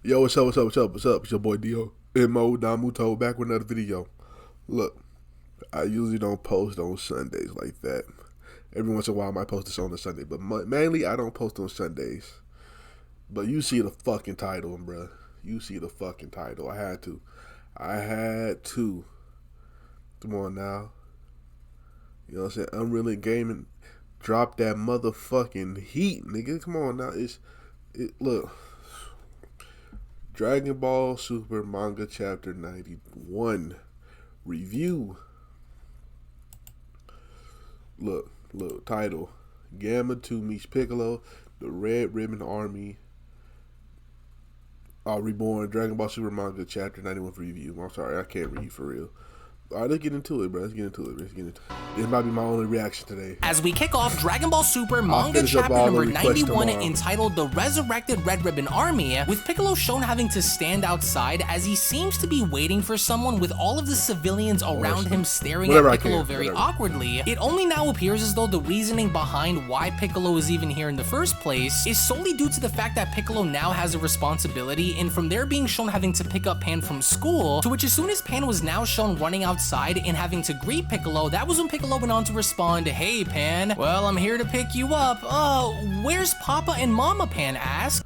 Yo, what's up, what's up, what's up, what's up? It's your boy Dio. MO Domuto back with another video. Look, I usually don't post on Sundays like that. Every once in a while I might post this on a Sunday, but mainly I don't post on Sundays. But you see the fucking title, bruh. You see the fucking title. I had to. Come on now. You know what I'm saying? Unreal Gaming. Drop that motherfucking heat, nigga. Come on now. Look. Dragon Ball Super Manga Chapter 91 review. Look, title. Gamma 2 meets Piccolo, the Red Ribbon Army. Reborn, Dragon Ball Super Manga Chapter 91 review. I'm sorry, I can't read for real. Alright, let's get into it, bro. Let's get into it. This might be my only reaction today. As we kick off Dragon Ball Super Manga Chapter number 91 entitled The Resurrected Red Ribbon Army, with Piccolo shown having to stand outside as he seems to be waiting for someone with all of the civilians around him staring at Piccolo very awkwardly. It only now appears as though the reasoning behind why Piccolo is even here in the first place is solely due to the fact that Piccolo now has a responsibility, and from there being shown having to pick up Pan from school, to which as soon as Pan was now shown running outside and having to greet Piccolo, that was when Piccolo went on to respond, "Hey Pan, well I'm here to pick you up. Where's Papa and Mama?" Pan asked.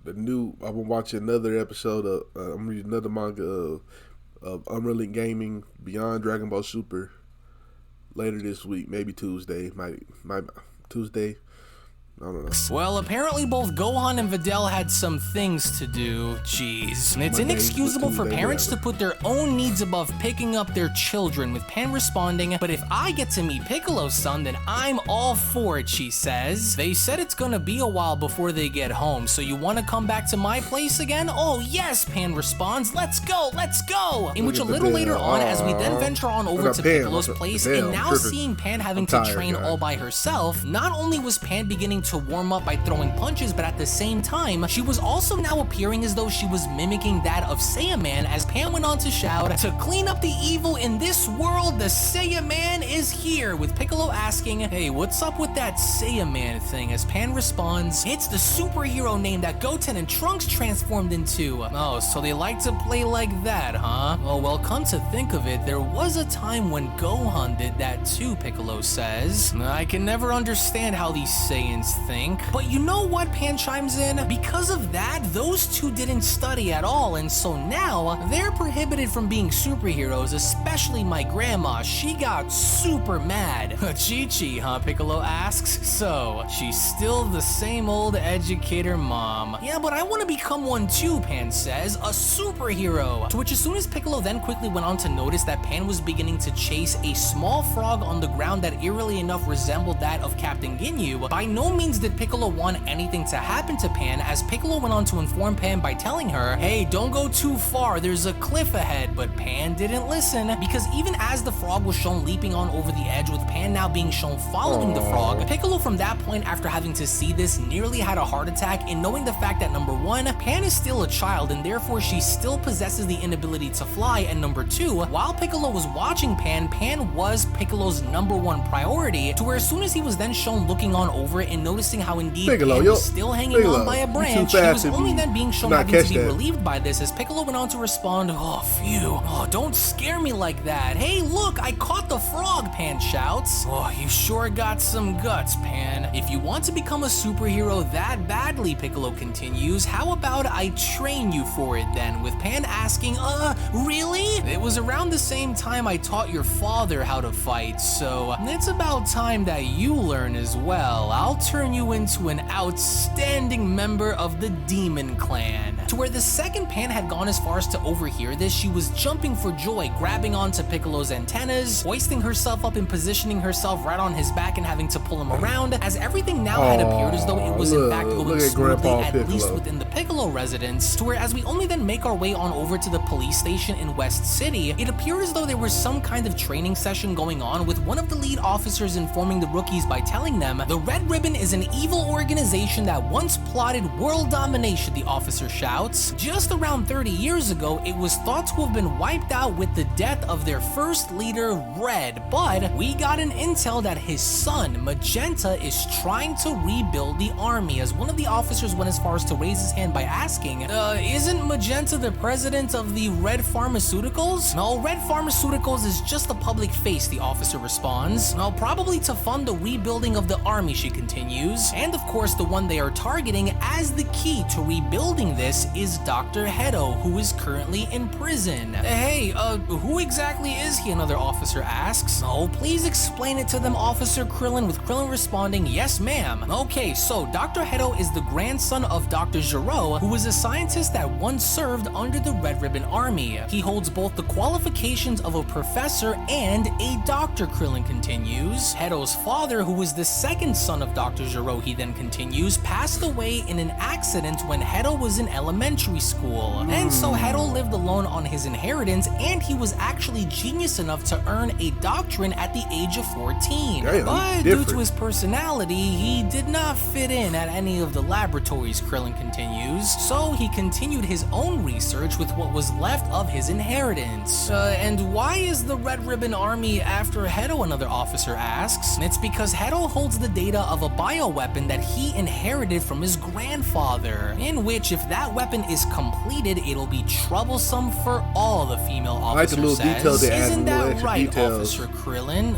I've been watching another episode of, I'm reading another manga of Unreal Gaming Beyond Dragon Ball Super later this week, maybe Tuesday, might Tuesday. I don't know. Well, apparently both Gohan and Videl had some things to do. Jeez. It's inexcusable for parents to put their own needs above picking up their children, with Pan responding, "But if I get to meet Piccolo's son, then I'm all for it," she says. "They said it's gonna be a while before they get home, so you wanna come back to my place again?" "Oh yes," Pan responds, "let's go, let's go." In which a little later on, as we then venture on over to Piccolo's place, and now seeing Pan having to train all by herself, not only was Pan beginning to warm up by throwing punches, but at the same time, she was also now appearing as though she was mimicking that of Saiyaman, as Pan went on to shout, "To clean up the evil in this world, the Saiyaman is here," with Piccolo asking, "Hey, what's up with that Saiyaman thing?" as Pan responds, "It's the superhero name that Goten and Trunks transformed into." "Oh, so they like to play like that, huh?" "Oh, well, come to think of it, there was a time when Gohan did that too," Piccolo says. "I can never understand how these Saiyans think. But you know what?" Pan chimes in. "Because of that, those two didn't study at all, and so now they're prohibited from being superheroes, especially my grandma. She got super mad." "Chi-Chi, huh?" Piccolo asks. "So, she's still the same old educator mom." "Yeah, but I want to become one too," Pan says, "a superhero." To which as soon as Piccolo then quickly went on to notice that Pan was beginning to chase a small frog on the ground that eerily enough resembled that of Captain Ginyu, by no means did Piccolo want anything to happen to Pan, as Piccolo went on to inform Pan by telling her, "Hey, don't go too far, there's a cliff ahead." But Pan didn't listen, because even as the frog was shown leaping on over the edge, with Pan now being shown following the frog, Piccolo from that point, after having to see this, nearly had a heart attack in knowing the fact that number one, Pan is still a child and therefore she still possesses the inability to fly, and number two, while Piccolo was watching Pan, Pan was Piccolo's number one priority, to where as soon as he was then shown looking on over it and noticing how indeed Pan was still hanging on by a branch, he was only then being shown having to be relieved by this, as Piccolo went on to respond, "Oh, phew. Oh, don't scare me like that. Hey, look, I caught the frog," Pan shouts. "Oh, you sure got some guts, Pan. If you want to become a superhero that badly," Piccolo continues, "how about I train you for it then?" with Pan asking, really? "It was around the same time I taught your father how to fight, so it's about time that you learn as well. I'll turn you into an outstanding member of the Demon Clan." To where the second Pan had gone as far as to overhear this, she was jumping for joy, grabbing onto Piccolo's antennas, hoisting herself up and positioning herself right on his back and having to pull him around, as everything now had appeared as though it was in fact going smoothly, at least within the Piccolo residence, to where as we only then make our way on over to the police station in West City, it appeared as though there was some kind of training session going on, with one of the lead officers informing the rookies by telling them, "The Red Ribbon is is an evil organization that once plotted world domination, the officer shouts. Just around 30 years ago, it was thought to have been wiped out with the death of their first leader, Red, but we got an intel that his son, Magenta, is trying to rebuild the army, as one of the officers went as far as to raise his hand by asking, isn't Magenta the president of the Red Pharmaceuticals? No, Red Pharmaceuticals is just the public face, the officer responds. No, probably to fund the rebuilding of the army, she continues. And of course, the one they are targeting as the key to rebuilding this is Dr. Hedo, who is currently in prison. Hey, who exactly is he? Another officer asks. Oh, please explain it to them, Officer Krillin, with Krillin responding, yes ma'am. Okay, so Dr. Hedo is the grandson of Dr. Gero, who was a scientist that once served under the Red Ribbon Army. He holds both the qualifications of a professor and a doctor, Krillin continues. Hedo's father, who was the second son of Dr. Gero, he then continues, passed away in an accident when Hedo was in elementary school. And so Hedo lived alone on his inheritance, and he was actually genius enough to earn a doctorate at the age of 14. Damn, but due to his personality, he did not fit in at any of the laboratories, Krillin continues. So he continued his own research with what was left of his inheritance. And why is the Red Ribbon Army after Hedo? Another officer asks. It's because Hedo holds the data of a bioweapon that he inherited from his grandfather, in which if that weapon is completed, it'll be troublesome for all, the female officer says. Isn't that right, Officer Krillin?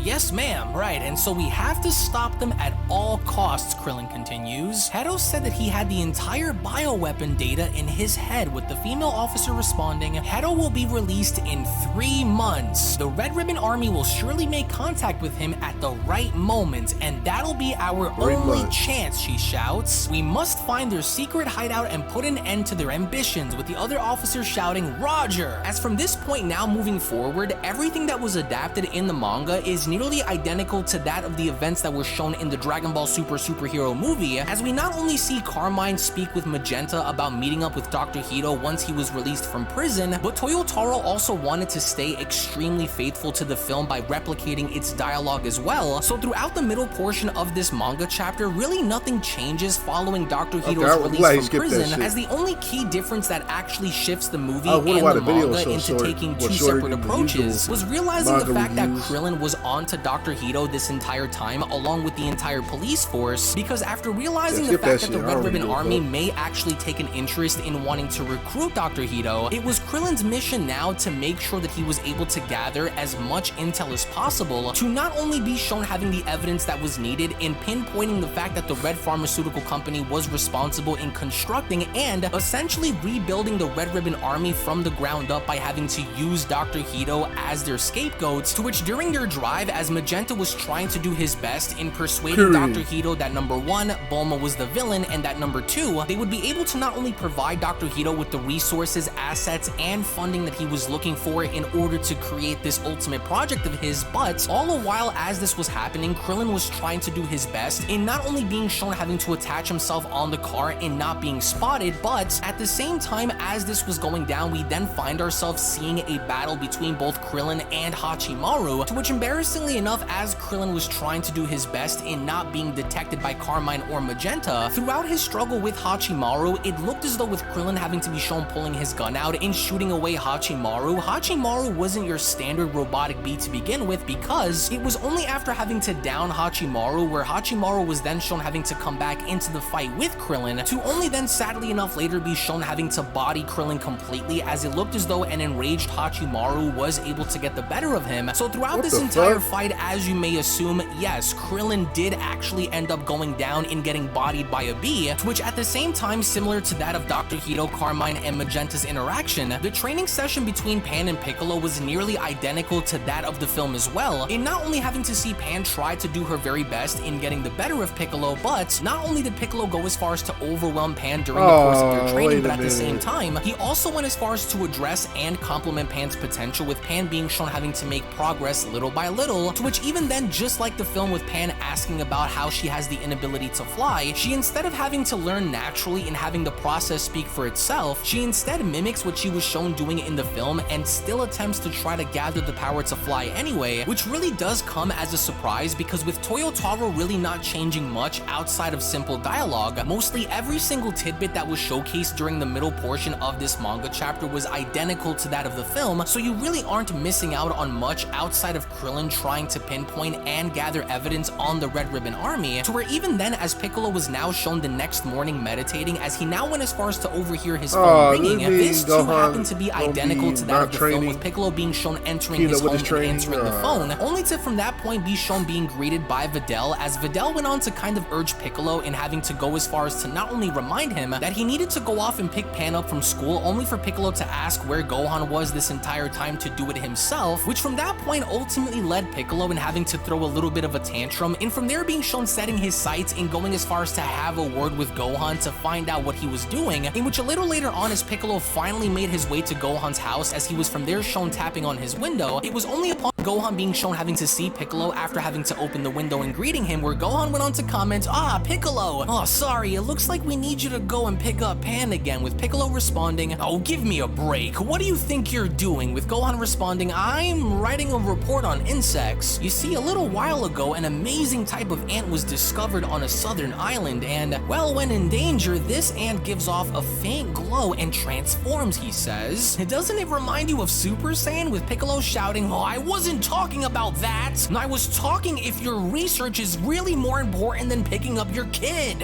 Yes ma'am. Right, and so we have to stop them at all costs, Krillin continues. Hedo said that he had the entire bioweapon data in his head, with the female officer responding, Hedo will be released in 3 months. The Red Ribbon Army will surely make contact with him at the right moment, and that'll be our only chance, she shouts. We must find their secret hideout and put an end to their ambitions, with the other officers shouting, Roger! As from this point now moving forward, everything that was adapted in the manga is nearly identical to that of the events that were shown in the Dragon Ball Super superhero movie, as we not only see Carmine speak with Magenta about meeting up with Dr. Hedo once he was released from prison, but Toyotaro also wanted to stay extremely faithful to the film by replicating its dialogue as well. So throughout the middle portion of this manga chapter, really nothing changes following Dr. Hedo's release from prison, as the only key difference that actually shifts the movie and the manga into taking two separate approaches was realizing the fact that Krillin was on to Dr. Hedo this entire time, along with the entire police force, because after realizing the fact that the Red Ribbon Army may actually take an interest in wanting to recruit Dr. Hedo, it was Krillin's mission now to make sure that he was able to gather as much intel as possible to not only be shown having the evidence that was needed in pinpointing the fact that the Red Pharmaceutical Company was responsible in constructing and essentially rebuilding the Red Ribbon Army from the ground up by having to use Dr. Hedo as their scapegoat, to which during their drive, as Magenta was trying to do his best in persuading Dr. Hedo that number 1, Bulma was the villain, and that number 2, they would be able to not only provide Dr. Hedo with the resources, assets, and funding that he was looking for in order to create this ultimate project of his, but all the while as this was happening, Krillin was trying to do his best in not only being shown having to attach himself on the car and not being spotted, but at the same time as this was going down, we then find ourselves seeing a battle between both Krillin and Hachimaru, to which embarrassingly enough, as Krillin was trying to do his best in not being detected by Carmine or Magenta, throughout his struggle with Hachimaru, it looked as though with Krillin having to be shown pulling his gun out and shooting away Hachimaru, Hachimaru wasn't your standard robotic beat to begin with, because it was only after having to down Hachimaru where Hachimaru was then shown having to come back into the fight with Krillin, to only then sadly enough later be shown having to body Krillin completely, as it looked as though an enraged Hachimaru was able to get the better of him. So throughout this entire fight, as you may assume, yes, Krillin did actually end up going down and getting bodied by a bee, to which at the same time, similar to that of Dr. Hedo, Carmine, and Magenta's interaction, the training session between Pan and Piccolo was nearly identical to that of the film as well, in not only having to see Pan try to do her very best in getting the better of Piccolo, but not only did Piccolo go as far as to overwhelm Pan during the course of their training, but at the same time, he also went as far as to address and compliment Pan's potential, with Pan being shown having to make progress little by little, to which even then, just like the film with Pan asking about how she has the inability to fly, she instead of having to learn naturally and having the process speak for itself, she instead mimics what she was shown doing in the film and still attempts to try to gather the power to fly anyway, which really does come as a surprise, because with Toyotaro really not changing much outside of simple dialogue. Mostly every single tidbit that was showcased during the middle portion of this manga chapter was identical to that of the film, so you really aren't missing out on much outside of Krillin trying to pinpoint and gather evidence on the Red Ribbon Army, to where even then, as Piccolo was now shown the next morning meditating, as he now went as far as to overhear his phone ringing, this too happened to be identical to that of the film, with Piccolo being shown entering his home and answering the phone, only to from that point be shown being greeted by Videl, as Videl went on to kind of urge Piccolo in having to go as far as to not only remind him that he needed to go off and pick Pan up from school, only for Piccolo to ask where Gohan was this entire time to do it himself, which from that point ultimately led Piccolo in having to throw a little bit of a tantrum, and from there being shown setting his sights and going as far as to have a word with Gohan to find out what he was doing, in which a little later on, as Piccolo finally made his way to Gohan's house, as he was from there shown tapping on his window, it was only upon Gohan being shown having to see Piccolo after having to open the window and greeting him, where Gohan went on to comment, "Ah, Piccolo, oh sorry, it looks like we need you to go and pick up Pan again," with Piccolo responding, "Oh, give me a break, what do you think you're doing?" with Gohan responding, "I'm writing a report on insects. You see, a little while ago, an amazing type of ant was discovered on a southern island, and, well, when in danger, this ant gives off a faint glow and transforms," he says. "Doesn't it remind you of Super Saiyan?" with Piccolo shouting, "Oh, I wasn't talking about that. I was talking if your research is really more important than picking up your kid."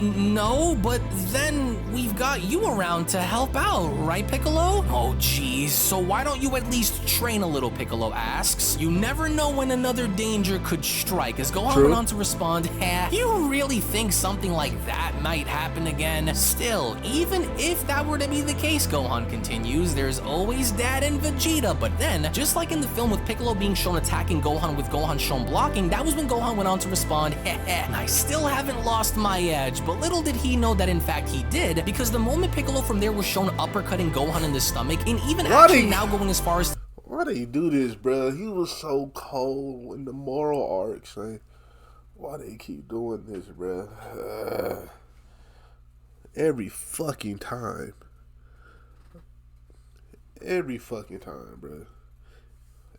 No, but then we've got you around to help out, right, Piccolo?" "Oh, geez, so why don't you at least train a little?" Piccolo asks. "You never know when another danger could strike," as Gohan went on to respond, "You really think something like that might happen again? Still, even if that were to be the case," Gohan continues, "there's always Dad and Vegeta." But then, just like in the film with Piccolo being shown attacking Gohan with Gohan shown blocking, that was when Gohan went on to respond, "I still haven't lost my edge." But little did he know that in fact he did, because the moment Piccolo from there was shown uppercutting Gohan in the stomach, and even actually now going as far as... Why do you do this, bro? He was so cold in the moral arcs, man. Why they keep doing this, bro? Every fucking time. Every fucking time, bro.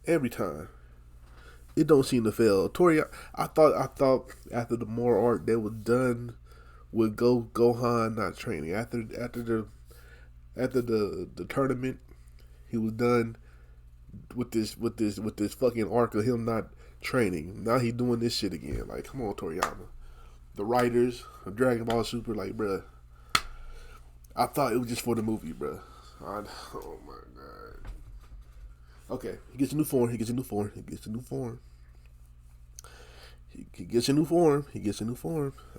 Every time. It don't seem to fail. Tori, I thought after the moral arc they was done with Gohan not training. After the tournament, he was done with this fucking arc of him not training. Now he doing this shit again. Like, come on, Toriyama. The writers of Dragon Ball Super, like, bruh. I thought it was just for the movie, bruh. Oh my god. Okay, he gets a new form. He gets a new form.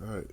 All right.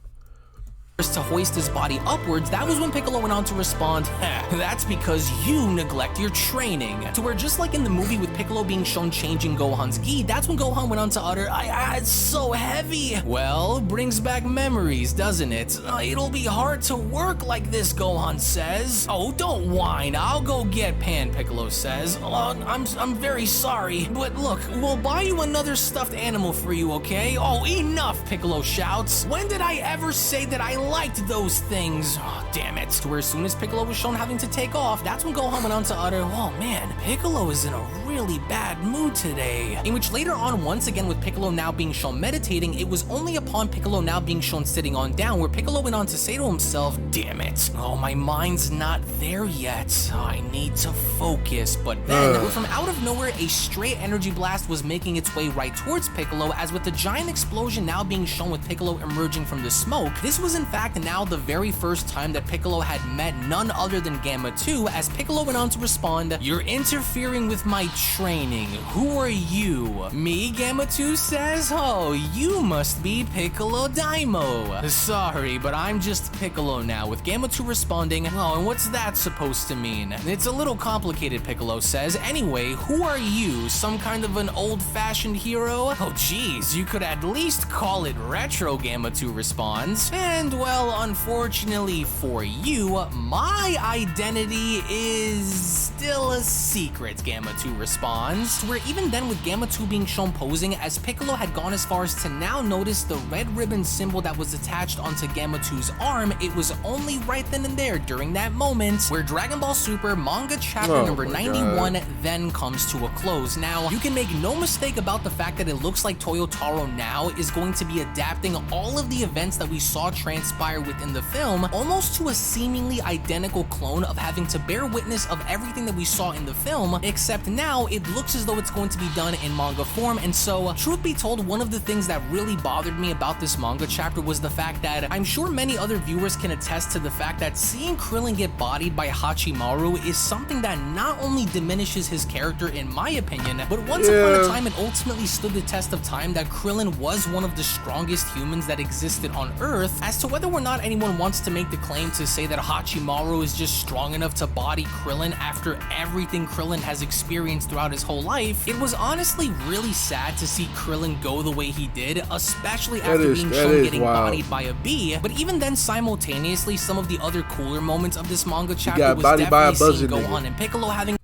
To hoist his body upwards, that was when Piccolo went on to respond, "That's because you neglect your training." To where, just like in the movie with Piccolo being shown changing Gohan's gi, that's when Gohan went on to utter, "It's so heavy." Well, brings back memories, doesn't it? "It'll be hard to work like this," Gohan says. "Oh, don't whine, I'll go get Pan," Piccolo says. I'm very sorry, but look, we'll buy you another stuffed animal for you, okay?" "Oh, enough," Piccolo shouts. "When did I ever say that I liked those things?" Oh, damn it. To where as soon as Piccolo was shown having to take off, that's when Gohan went on to utter, "Oh man, Piccolo is in a really bad mood today." In which later on, once again with Piccolo now being shown meditating, it was only upon Piccolo now being shown sitting on down where Piccolo went on to say to himself, "Damn it, oh, my mind's not there yet. I need to focus." But then, from out of nowhere, a straight energy blast was making its way right towards Piccolo, as with the giant explosion now being shown with Piccolo emerging from the smoke, this was in fact now the very first time that Piccolo had met none other than Gamma 2, as Piccolo went on to respond, "You're interfering with my training. Who are you?" "Me," Gamma 2 says. "Oh, you must be Piccolo Daimo." "Sorry, but I'm just Piccolo now," with Gamma 2 responding, "Oh, and what's that supposed to mean?" "It's a little complicated," Piccolo says. "Anyway, who are you? Some kind of an old-fashioned hero?" "Oh, geez, you could at least call it retro," Gamma 2 responds. "And, well, Well, unfortunately for you, my identity is still a secret, Gamma 2 responds, where even then with Gamma 2 being shown posing, as Piccolo had gone as far as to now notice the red ribbon symbol that was attached onto Gamma 2's arm, it was only right then and there during that moment where Dragon Ball Super Manga chapter number 91 then comes to a close. Now, you can make no mistake about the fact that it looks like Toyotaro now is going to be adapting all of the events that we saw transpire within the film almost to a seemingly identical clone of having to bear witness of everything that we saw in the film, except now it looks as though it's going to be done in manga form. And so, truth be told, one of the things that really bothered me about this manga chapter was the fact that I'm sure many other viewers can attest to the fact that seeing Krillin get bodied by Hachimaru is something that not only diminishes his character in my opinion, but once upon a time it ultimately stood the test of time that Krillin was one of the strongest humans that existed on Earth. As to whether or not anyone wants to make the claim to say that Hachimaru is just strong enough to body Krillin after everything Krillin has experienced throughout his whole life, it was honestly really sad to see Krillin go the way he did, especially after being shown getting bodied by a bee. But even then, simultaneously, some of the other cooler moments of this manga chapter was definitely seeing Gohan and Piccolo having...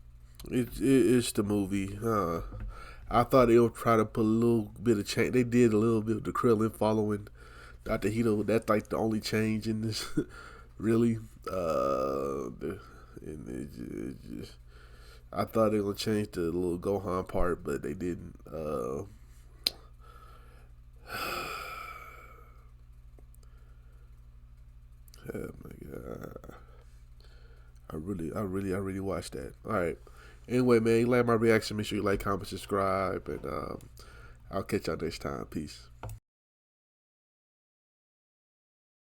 It's the movie. I thought they would try to put a little bit of change. They did a little bit of the Krillin following Dr. Hito. That's like the only change in this, really. I thought they were gonna change the little Gohan part, but they didn't. Oh my god! I really watched that. All right. Anyway, man, you like my reaction? Make sure you like, comment, subscribe, and I'll catch y'all next time. Peace.